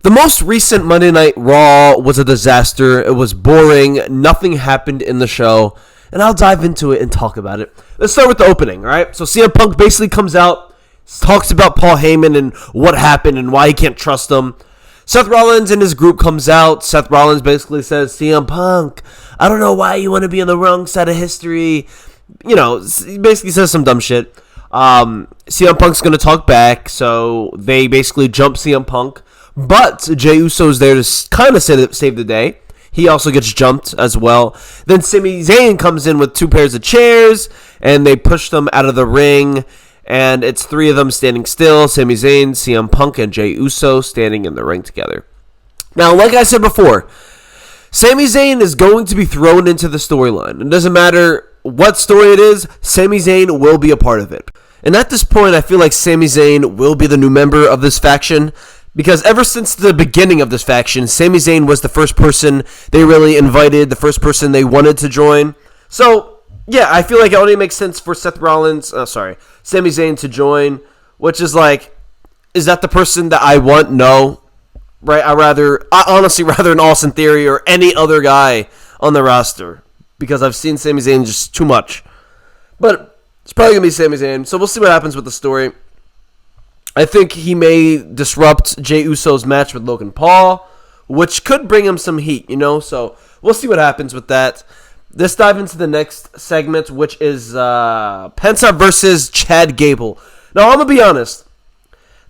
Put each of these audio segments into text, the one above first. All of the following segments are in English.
The most recent Monday Night Raw was a disaster. It was boring. Nothing happened in the show. And I'll dive into it and talk about it. Let's start with the opening, all right? So CM Punk basically comes out, talks about Paul Heyman and what happened and why he can't trust him. Seth Rollins and his group comes out. Seth Rollins basically says, CM Punk, I don't know why you want to be on the wrong side of history. You know, he basically says some dumb shit. CM Punk's going to talk back, so they basically jump CM Punk. But Jey Uso's there to kind of save the day. He also gets jumped as well. Then Sami Zayn comes in with 2 pairs of chairs, and they push them out of the ring. And it's 3 of them standing still. Sami Zayn, CM Punk, and Jey Uso standing in the ring together. Now, like I said before, Sami Zayn is going to be thrown into the storyline. It doesn't matter what story it is, Sami Zayn will be a part of it. And at this point, I feel like Sami Zayn will be the new member of this faction. Because ever since the beginning of this faction, Sami Zayn was the first person they really invited, the first person they wanted to join. So, yeah, I feel like it only makes sense for Sami Zayn to join, which is like, is that the person that I want? No. Right? I honestly rather an Austin Theory or any other guy on the roster. Because I've seen Sami Zayn just too much. But it's probably going to be Sami Zayn. So we'll see what happens with the story. I think he may disrupt Jey Uso's match with Logan Paul, which could bring him some heat, you know? So we'll see what happens with that. Let's dive into the next segment, which is Pensa versus Chad Gable. Now, I'm going to be honest.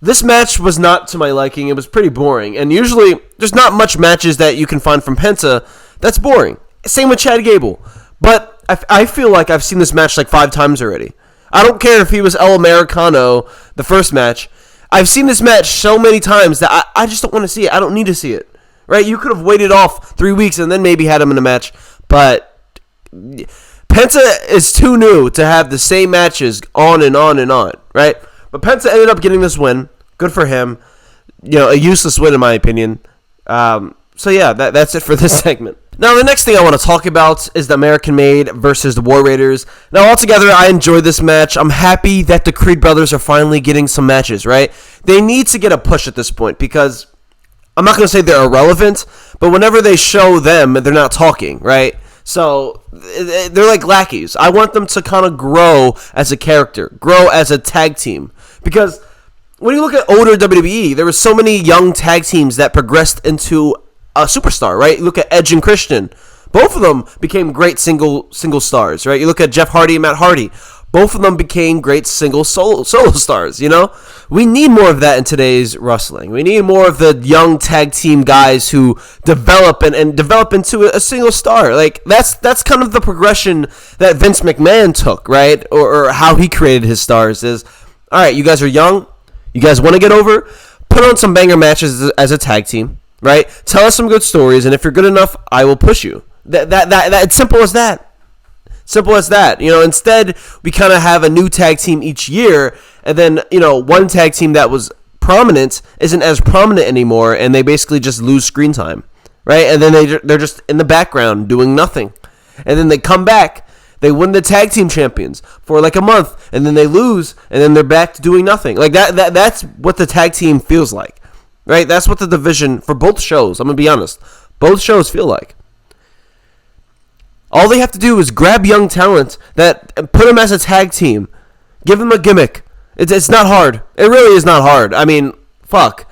This match was not to my liking. It was pretty boring. And usually, there's not much matches that you can find from Pensa that's boring. Same with Chad Gable. But I feel like I've seen this match like 5 times already. I don't care if he was El Americano the first match. I've seen this match so many times that I just don't want to see it. I don't need to see it. Right? You could have waited off 3 weeks and then maybe had him in a match. But Pensa is too new to have the same matches on and on and on. Right? But Pensa ended up getting this win. Good for him. You know, a useless win in my opinion. So yeah, that's it for this segment. Now, the next thing I want to talk about is the American Made versus the War Raiders. Now, altogether, I enjoyed this match. I'm happy that the Creed brothers are finally getting some matches, right? They need to get a push at this point because I'm not going to say they're irrelevant, but whenever they show them, they're not talking, right? So, they're like lackeys. I want them to kind of grow as a character, grow as a tag team. Because when you look at older WWE, there were so many young tag teams that progressed into a superstar, right? You look at Edge and Christian. Both of them became great single stars, right? You look at Jeff Hardy and Matt Hardy. Both of them became great solo stars, you know? We need more of that in today's wrestling. We need more of the young tag team guys who develop and develop into a single star. Like, that's kind of the progression that Vince McMahon took, right? Or how he created his stars is, all right, you guys are young. You guys want to get over? Put on some banger matches as a tag team. Right? Tell us some good stories, and if you're good enough, I will push you. That it's simple as that. Simple as that. You know, instead, we kind of have a new tag team each year, and then, you know, one tag team that was prominent isn't as prominent anymore, and they basically just lose screen time. Right? And then they're just in the background doing nothing. And then they come back, they win the tag team champions for like a month, and then they lose, and then they're back to doing nothing. Like that's what the tag team feels like. Right? That's what the division, for both shows, I'm going to be honest, both shows feel like. All they have to do is grab young talent, put them as a tag team, give them a gimmick. It's not hard. It really is not hard. I mean, fuck.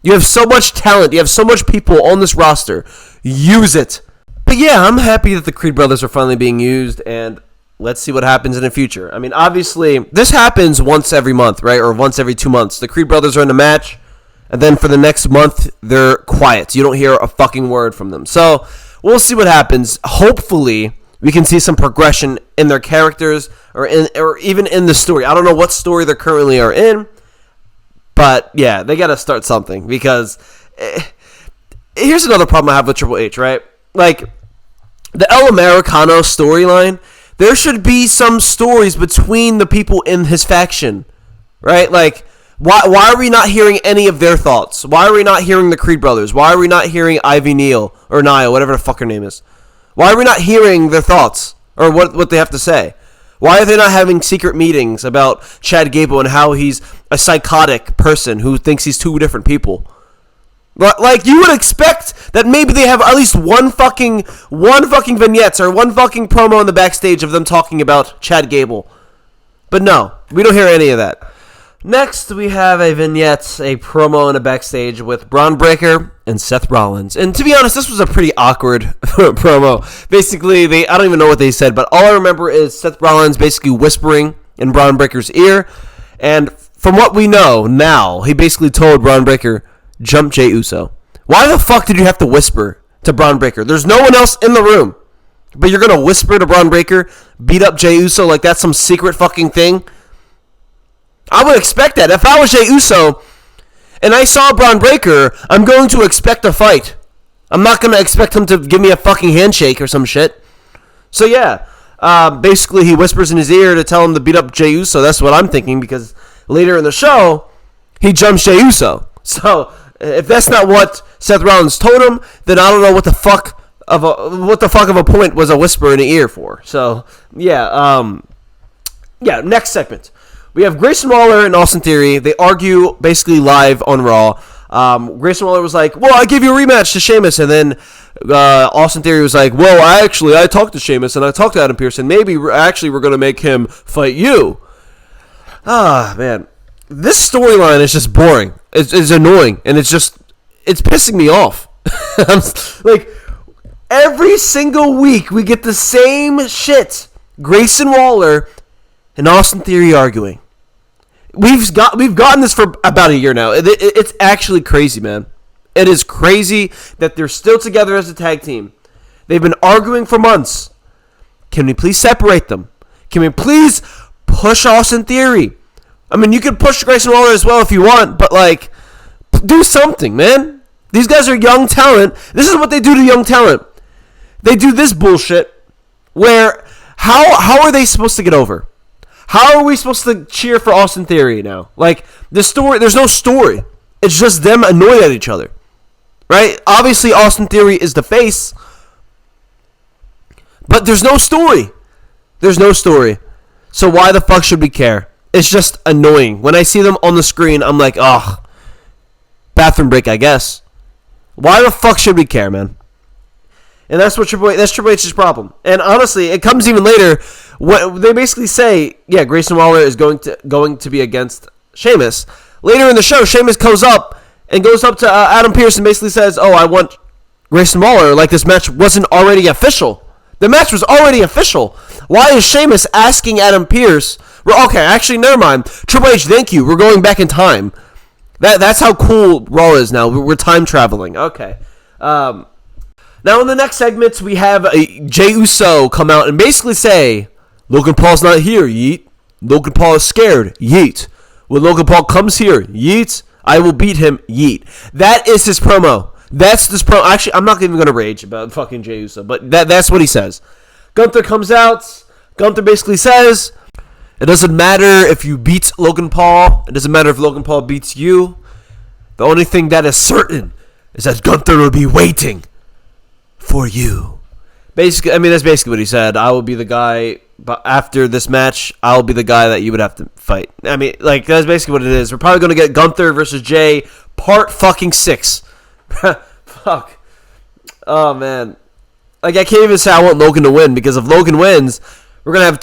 You have so much talent. You have so much people on this roster. Use it. But yeah, I'm happy that the Creed brothers are finally being used, and let's see what happens in the future. I mean, obviously, this happens once every month, right? Or once every 2 months. The Creed brothers are in a match. And then for the next month, they're quiet. You don't hear a fucking word from them. So we'll see what happens. Hopefully, we can see some progression in their characters or even in the story. I don't know what story they currently are in. But, yeah, they got to start something. Because here's another problem I have with Triple H, right? Like, the El Americano storyline, there should be some stories between the people in his faction. Right? Like, Why are we not hearing any of their thoughts? Why are we not hearing the Creed brothers? Why are we not hearing Ivy Neal or Nia, whatever the fuck her name is? Why are we not hearing their thoughts or what they have to say? Why are they not having secret meetings about Chad Gable and how he's a psychotic person who thinks he's 2 different people? Like, you would expect that maybe they have at least one fucking vignettes or one fucking promo in the backstage of them talking about Chad Gable. But no, we don't hear any of that. Next, we have a vignette, a promo in a backstage with Braun Breaker and Seth Rollins. And to be honest, this was a pretty awkward promo. Basically, I don't even know what they said, but all I remember is Seth Rollins basically whispering in Braun Breaker's ear. And from what we know now, he basically told Braun Breaker, jump Jey Uso. Why the fuck did you have to whisper to Braun Breaker? There's no one else in the room. But you're going to whisper to Braun Breaker, beat up Jey Uso like that's some secret fucking thing? I would expect that. If I was Jey Uso and I saw Braun Breaker, I'm going to expect a fight. I'm not going to expect him to give me a fucking handshake or some shit. So yeah, basically he whispers in his ear to tell him to beat up Jey Uso. That's what I'm thinking, because later in the show, he jumps Jey Uso. So if that's not what Seth Rollins told him, then I don't know what the fuck of a point was a whisper in the ear for. So yeah, next segment. We have Grayson Waller and Austin Theory. They argue basically live on Raw. Grayson Waller was like, well, I give you a rematch to Sheamus. And then Austin Theory was like, well, I talked to Sheamus and I talked to Adam Pearce, and maybe we're going to make him fight you. Ah, man. This storyline is just boring. It's annoying. And it's pissing me off. Like, every single week we get the same shit. Grayson Waller and Austin Theory arguing. We've gotten this for about a year now. It's actually crazy, man. It is crazy that they're still together as a tag team. They've been arguing for months. Can we please separate them? Can we please push Austin Theory? I mean, you could push Grayson Waller as well if you want, but like, do something, man. These guys are young talent. This is what they do to young talent. They do this bullshit where how are they supposed to get over? How are we supposed to cheer for Austin Theory now? Like, there's no story. It's just them annoyed at each other. Right? Obviously, Austin Theory is the face. But there's no story. There's no story. So why the fuck should we care? It's just annoying. When I see them on the screen, I'm like, ugh. Bathroom break, I guess. Why the fuck should we care, man? And that's Triple H's problem. And honestly, it comes even later. What they basically say, yeah, Grayson Waller is going to be against Sheamus. Later in the show, Sheamus goes up to Adam Pearce and basically says, "Oh, I want Grayson Waller." Like this match wasn't already official. The match was already official. Why is Sheamus asking Adam Pearce? Okay, actually, never mind. Triple H, thank you. We're going back in time. That's how cool Raw is now. We're time traveling. Okay. Now, in the next segments, we have Jey Uso come out and basically say, Logan Paul's not here, yeet. Logan Paul is scared, yeet. When Logan Paul comes here, yeet, I will beat him, yeet. That is his promo. That's this promo. Actually, I'm not even going to rage about fucking Jey Uso, but that's what he says. Gunther comes out. Gunther basically says, it doesn't matter if you beat Logan Paul. It doesn't matter if Logan Paul beats you. The only thing that is certain is that Gunther will be waiting for you. Basically, I mean, that's basically what he said. I will be the guy, but after this match, I'll be the guy that you would have to fight. I mean, like, that's basically what it is. We're probably going to get Gunther versus Jay, part fucking 6. Fuck. Oh, man. Like, I can't even say I want Logan to win, because if Logan wins, we're going to have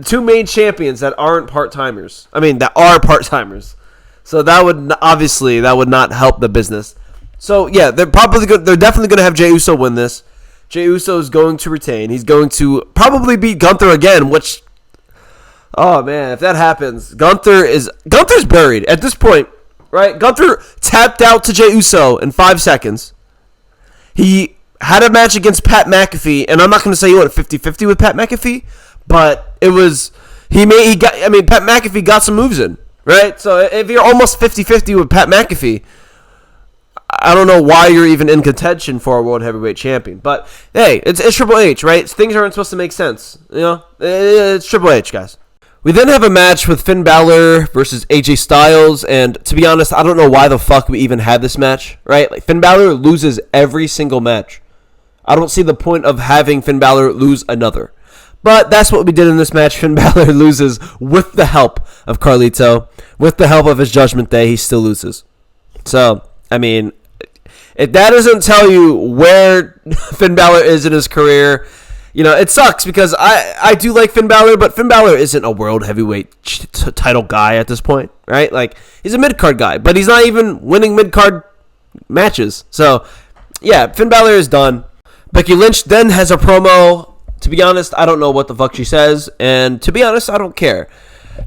two main champions that aren't part-timers. I mean, that are part-timers. So that would not help the business. So, yeah, they're definitely going to have Jey Uso win this. Jey Uso is going to retain. He's going to probably beat Gunther again, which, oh, man, if that happens, Gunther's buried at this point, right? Gunther tapped out to Jey Uso in 5 seconds. He had a match against Pat McAfee, and I'm not going to say he went 50-50 with Pat McAfee, but it was, Pat McAfee got some moves in, right? So if you're almost 50-50 with Pat McAfee, I don't know why you're even in contention for a World Heavyweight Champion. But, hey, it's Triple H, right? Things aren't supposed to make sense. You know? It's Triple H, guys. We then have a match with Finn Balor versus AJ Styles. And, to be honest, I don't know why the fuck we even had this match, right? Like, Finn Balor loses every single match. I don't see the point of having Finn Balor lose another. But that's what we did in this match. Finn Balor loses with the help of Carlito. With the help of his Judgment Day, he still loses. So, I mean, If that doesn't tell you where Finn Balor is in his career, you know, it sucks because I do like Finn Balor, but Finn Balor isn't a world heavyweight title guy at this point, right? Like, he's a mid-card guy, but he's not even winning mid-card matches. So, yeah, Finn Balor is done. Becky Lynch then has a promo. To be honest, I don't know what the fuck she says, and to be honest, I don't care.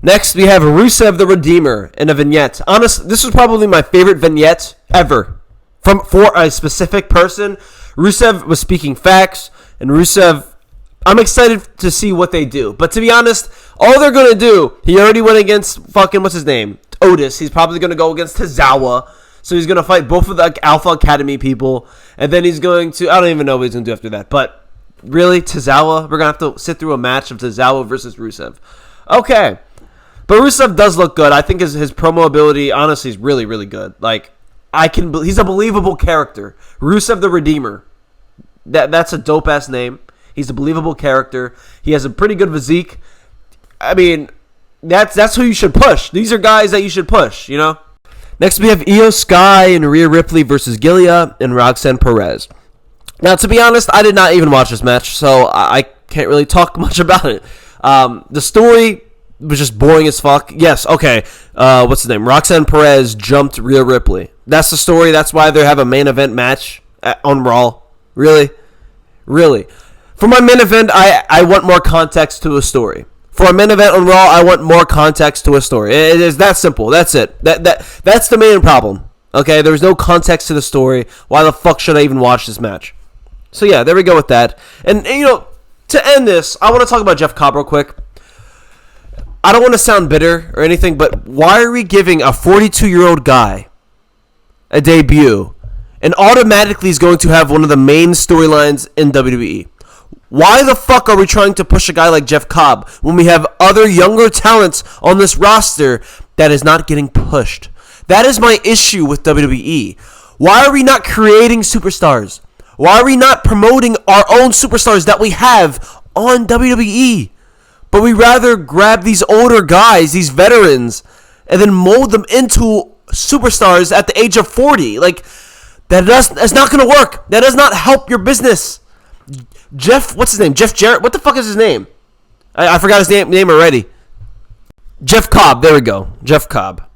Next, we have Rusev the Redeemer in a vignette. Honest, this was probably my favorite vignette ever. For a specific person. Rusev was speaking facts, and Rusev, I'm excited to see what they do. But to be honest, all they're going to do, he already went against fucking, what's his name? Otis. He's probably going to go against Tozawa. So he's going to fight both of the Alpha Academy people. And then he's going to, I don't even know what he's going to do after that. But really, Tozawa? We're going to have to sit through a match of Tozawa versus Rusev. Okay. But Rusev does look good. I think his promo ability, honestly, is really, really good. Like, he's a believable character. Rusev the Redeemer. That's a dope-ass name. He's a believable character. He has a pretty good physique. I mean, that's who you should push. These are guys that you should push, you know? Next, we have Io Sky and Rhea Ripley versus Gilia and Roxanne Perez. Now, to be honest, I did not even watch this match, so I can't really talk much about it. The story was just boring as fuck. Yes, okay. What's his name? Roxanne Perez jumped Rhea Ripley. That's the story. That's why they have a main event match on Raw. Really? Really? For my main event, I want more context to a story. For a main event on Raw, I want more context to a story. It is that simple. That's it. That's the main problem. Okay? There's no context to the story. Why the fuck should I even watch this match? So yeah, there we go with that. And you know, to end this, I want to talk about Jeff Cobb real quick. I don't want to sound bitter or anything, but why are we giving a 42-year-old guy a debut and automatically he's going to have one of the main storylines in WWE? Why the fuck are we trying to push a guy like Jeff Cobb when we have other younger talents on this roster that is not getting pushed? That is my issue with WWE. Why are we not creating superstars? Why are we not promoting our own superstars that we have on WWE? But we rather grab these older guys, these veterans, and then mold them into superstars at the age of 40. Like, that's not going to work. That does not help your business. What's his name? Jeff Jarrett? What the fuck is his name? I forgot his name already. Jeff Cobb. There we go. Jeff Cobb.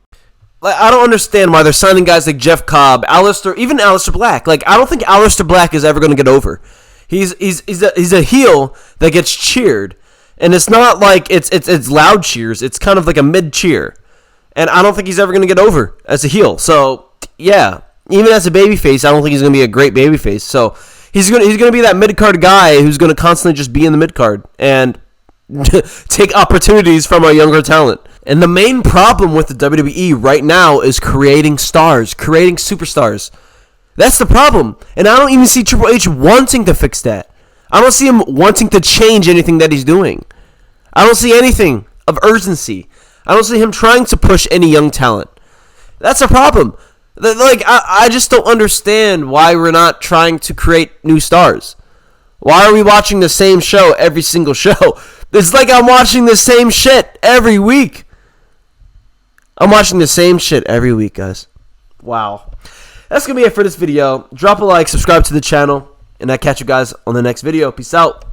Like, I don't understand why they're signing guys like Jeff Cobb, even Aleister Black. Like, I don't think Aleister Black is ever going to get over. He's a heel that gets cheered. And it's not like it's loud cheers. It's kind of like a mid cheer. And I don't think he's ever going to get over as a heel. So, yeah. Even as a babyface, I don't think he's going to be a great babyface. So, he's going to be that mid-card guy who's going to constantly just be in the mid-card and take opportunities from our younger talent. And the main problem with the WWE right now is creating stars, creating superstars. That's the problem. And I don't even see Triple H wanting to fix that. I don't see him wanting to change anything that he's doing. I don't see anything of urgency. I don't see him trying to push any young talent. That's a problem. Like, I just don't understand why we're not trying to create new stars. Why are we watching the same show every single show? It's like I'm watching the same shit every week. I'm watching the same shit every week, guys. Wow. That's going to be it for this video. Drop a like, subscribe to the channel, and I'll catch you guys on the next video. Peace out.